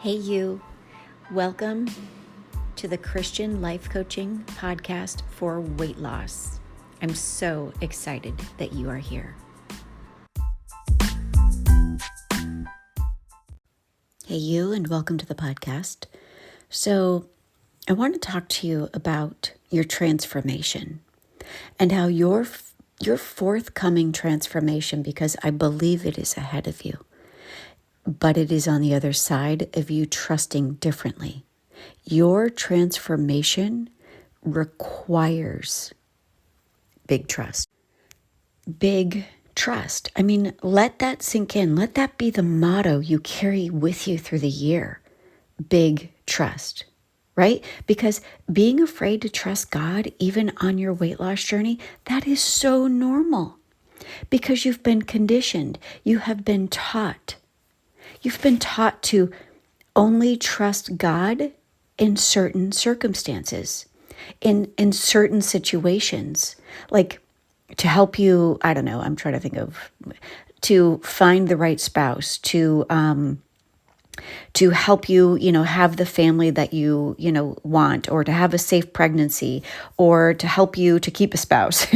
Hey, you. Welcome to the Christian Life Coaching Podcast for weight loss. I'm so excited that you are here. Hey, you, and welcome to the podcast. So, I want to talk to you about your transformation and how your forthcoming transformation, because I believe it is ahead of you, but it is on the other side of you trusting differently. Your transformation requires big trust. Big trust. I mean, let that sink in. Let that be the motto you carry with you through the year. Big trust, right? Because being afraid to trust God, even on your weight loss journey, that is so normal because you've been conditioned. You have been taught. You've been taught to only trust God in certain circumstances, in certain situations, like to help you, I don't know, I'm trying to think of, to find the right spouse, to help you, have the family that you want, or to have a safe pregnancy, or to help you to keep a spouse,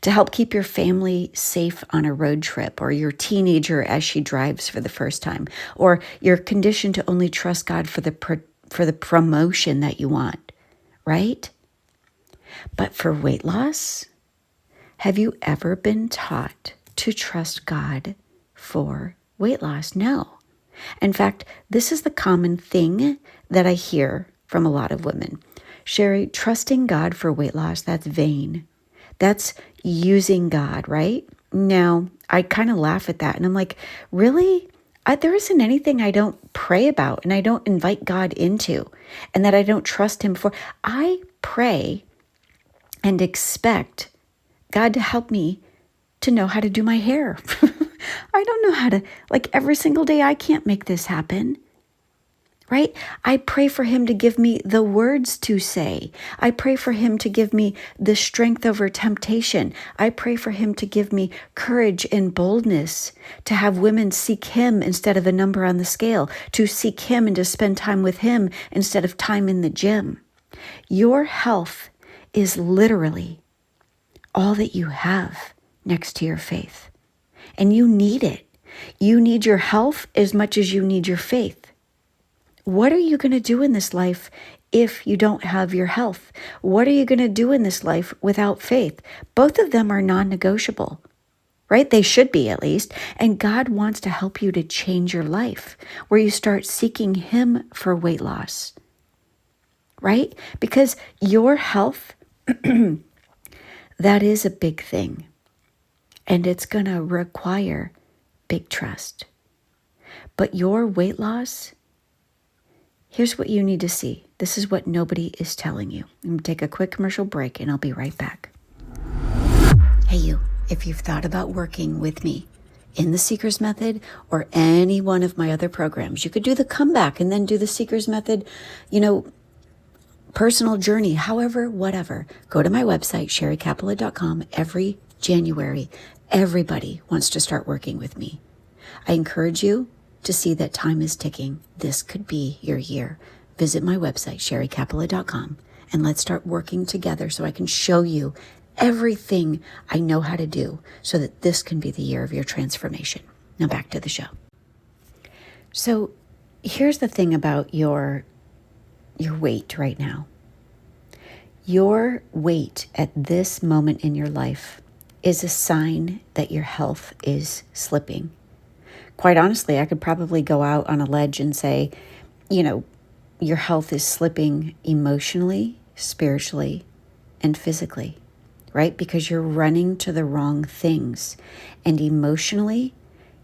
to help keep your family safe on a road trip, or your teenager as she drives for the first time, or you're conditioned to only trust God for the promotion that you want, right? But for weight loss, have you ever been taught to trust God for weight loss? No. In fact, this is the common thing that I hear from a lot of women. Sherry, trusting God for weight loss, that's vain. That's using God, right? Now, I kind of laugh at that. And I'm like, really? There isn't anything I don't pray about and I don't invite God into and that I don't trust him for. I pray and expect God to help me to know how to do my hair. I don't know how to, every single day, I can't make this happen, right? I pray for him to give me the words to say. I pray for him to give me the strength over temptation. I pray for him to give me courage and boldness to have women seek him instead of a number on the scale, to seek him and to spend time with him instead of time in the gym. Your health is literally all that you have next to your faith. And you need it. You need your health as much as you need your faith. What are you going to do in this life if you don't have your health? What are you going to do in this life without faith? Both of them are non-negotiable, right? They should be, at least. And God wants to help you to change your life, where you start seeking him for weight loss, right? Because your health, that is a big thing. And it's going to require big trust. But your weight loss, here's what you need to see. This is what nobody is telling you. I'm going to take a quick commercial break and I'll be right back. Hey, you, if you've thought about working with me in the Seeker's Method or any one of my other programs, you could do the comeback and then do the Seeker's Method, personal journey, however, whatever. Go to my website, sherrycapella.com. Every January, everybody wants to start working with me. I encourage you to see that time is ticking. This could be your year. Visit my website, sherrycapella.com, and let's start working together so I can show you everything I know how to do so that this can be the year of your transformation. Now back to the show. So here's the thing about your weight right now. Your weight at this moment in your life is a sign that your health is slipping. Quite honestly, I could probably go out on a ledge and say, your health is slipping emotionally, spiritually, and physically, right? Because you're running to the wrong things. And emotionally,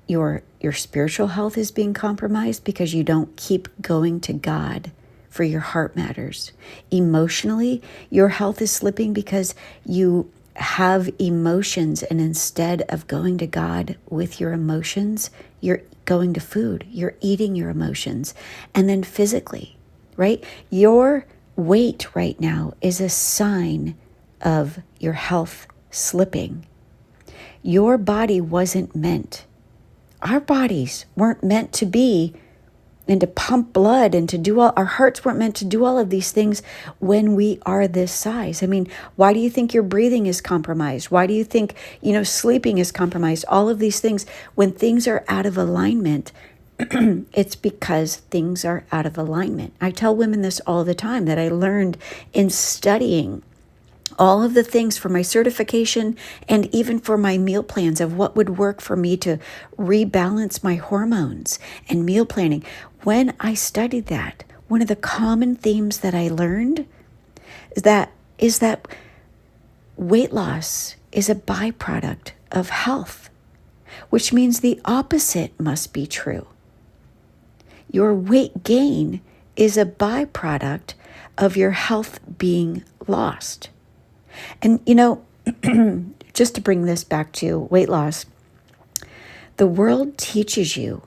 your spiritual health is being compromised because you don't keep going to God for your heart matters. Emotionally, your health is slipping because you have emotions, and instead of going to God with your emotions, you're going to food. You're eating your emotions. And then physically, right? Your weight right now is a sign of your health slipping. Your body wasn't meant, our bodies weren't meant to be and to pump blood and to do all, our hearts weren't meant to do all of these things when we are this size. I mean, why do you think your breathing is compromised? Why do you think, sleeping is compromised? All of these things, when things are out of alignment, it's because things are out of alignment. I tell women this all the time, that I learned in studying all of the things for my certification and even for my meal plans of what would work for me to rebalance my hormones and meal planning. When I studied that, one of the common themes that I learned is that weight loss is a byproduct of health, which means the opposite must be true. Your weight gain is a byproduct of your health being lost. And, just to bring this back to weight loss, the world teaches you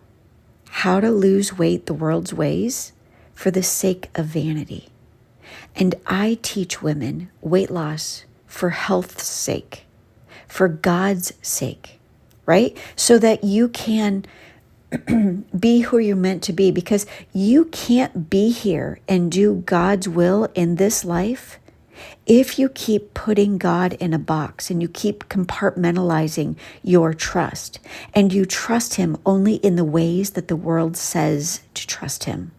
how to lose weight the world's ways for the sake of vanity. And I teach women weight loss for health's sake, for God's sake, right? So that you can be who you're meant to be, because you can't be here and do God's will in this life if you keep putting God in a box and you keep compartmentalizing your trust, and you trust him only in the ways that the world says to trust him.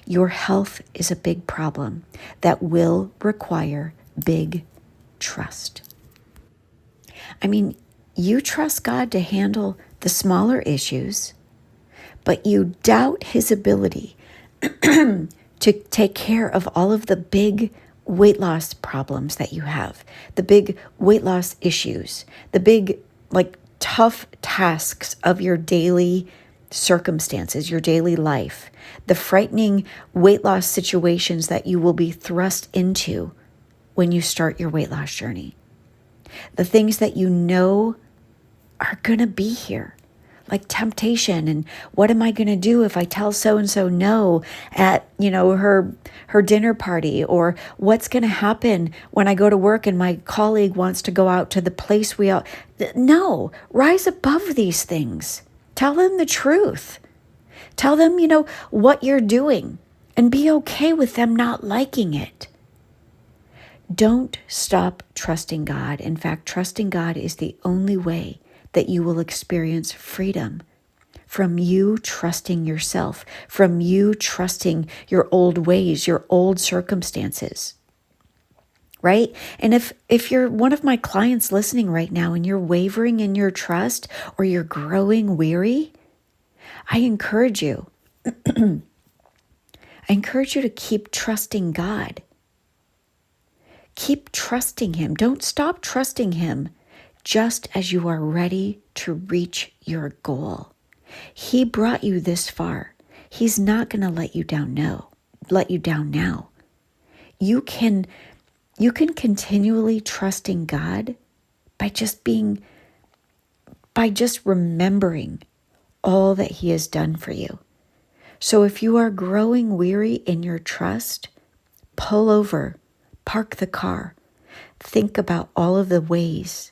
Your health is a big problem that will require big trust. I mean, you trust God to handle the smaller issues, but you doubt his ability to take care of all of the big weight loss problems that you have, the big weight loss issues, the big, tough tasks of your daily circumstances, your daily life, the frightening weight loss situations that you will be thrust into when you start your weight loss journey. The things that you know are going to be here, like temptation, and what am I going to do if I tell so-and-so no at, her dinner party, or what's going to happen when I go to work and my colleague wants to go out to the place we all. No, rise above these things. Tell them the truth. Tell them, what you're doing, and be okay with them not liking it. Don't stop trusting God. In fact, trusting God is the only way that you will experience freedom from you trusting yourself, from you trusting your old ways, your old circumstances, right? And if you're one of my clients listening right now and you're wavering in your trust, or you're growing weary, I encourage you to keep trusting God. Keep trusting him. Don't stop trusting him just as you are ready to reach your goal. He brought you this far. He's not going to let you down now. You can continually trust in God by just remembering all that he has done for you. So if you are growing weary in your trust, pull over, park the car, think about all of the ways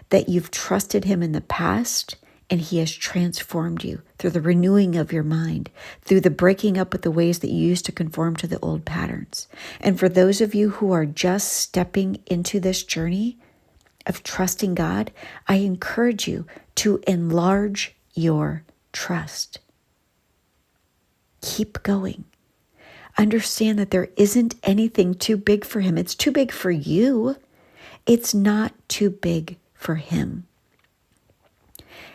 that you've trusted him in the past, and he has transformed you through the renewing of your mind, through the breaking up with the ways that you used to conform to the old patterns. And for those of you who are just stepping into this journey of trusting God, I encourage you to enlarge your trust. Keep going. Understand that there isn't anything too big for him. It's too big for you. It's not too big for him.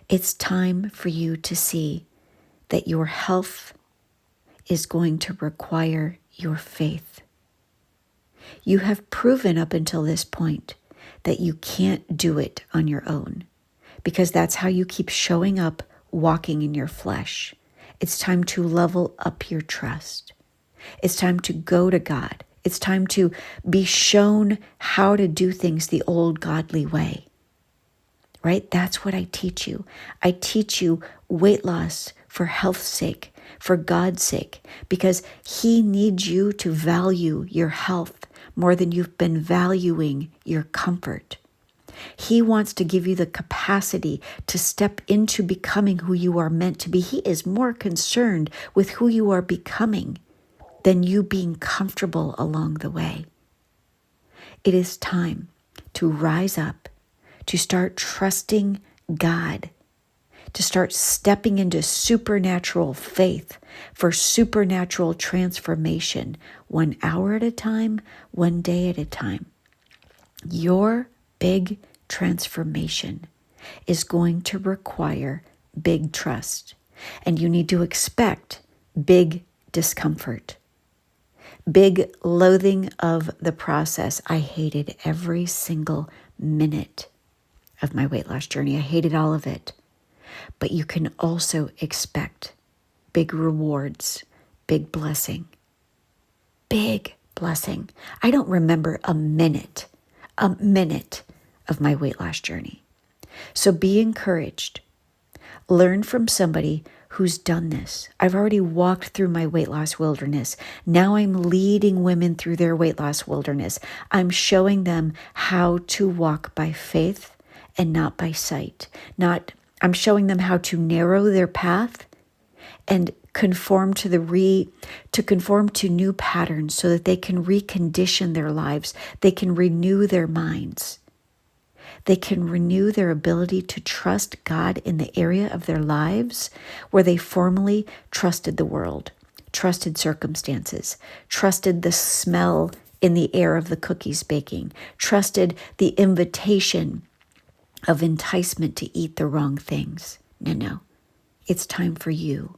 It's time for you to see that your health is going to require your faith. You have proven up until this point that you can't do it on your own, because that's how you keep showing up, walking in your flesh. It's time to level up your trust. It's time to go to God. It's time to be shown how to do things the old godly way. Right? That's what I teach you. I teach you weight loss for health's sake, for God's sake, because he needs you to value your health more than you've been valuing your comfort. He wants to give you the capacity to step into becoming who you are meant to be. He is more concerned with who you are becoming than you being comfortable along the way. It is time to rise up, to start trusting God, to start stepping into supernatural faith for supernatural transformation, 1 hour at a time, 1 day at a time. Your big transformation is going to require big trust, and you need to expect big discomfort, big loathing of the process. I hated every single minute of my weight loss journey. I hated all of it. But you can also expect big rewards, big blessing, big blessing. I don't remember a minute of my weight loss journey. So be encouraged. Learn from somebody who's done this. I've already walked through my weight loss wilderness. Now I'm leading women through their weight loss wilderness. I'm showing them how to walk by faith and not by sight. I'm showing them how to narrow their path and conform to new patterns so that they can recondition their lives. They can renew their minds. They can renew their ability to trust God in the area of their lives where they formerly trusted the world, trusted circumstances, trusted the smell in the air of the cookies baking, trusted the invitation of enticement to eat the wrong things. No. It's time for you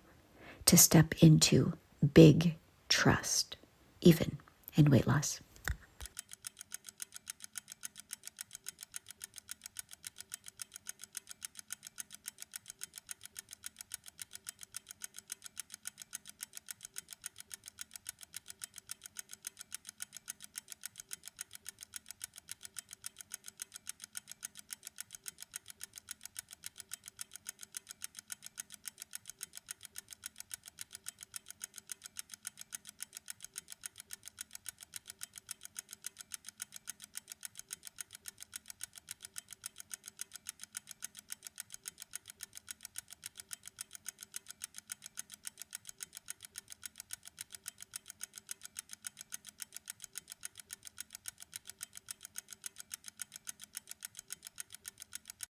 to step into big trust, even in weight loss.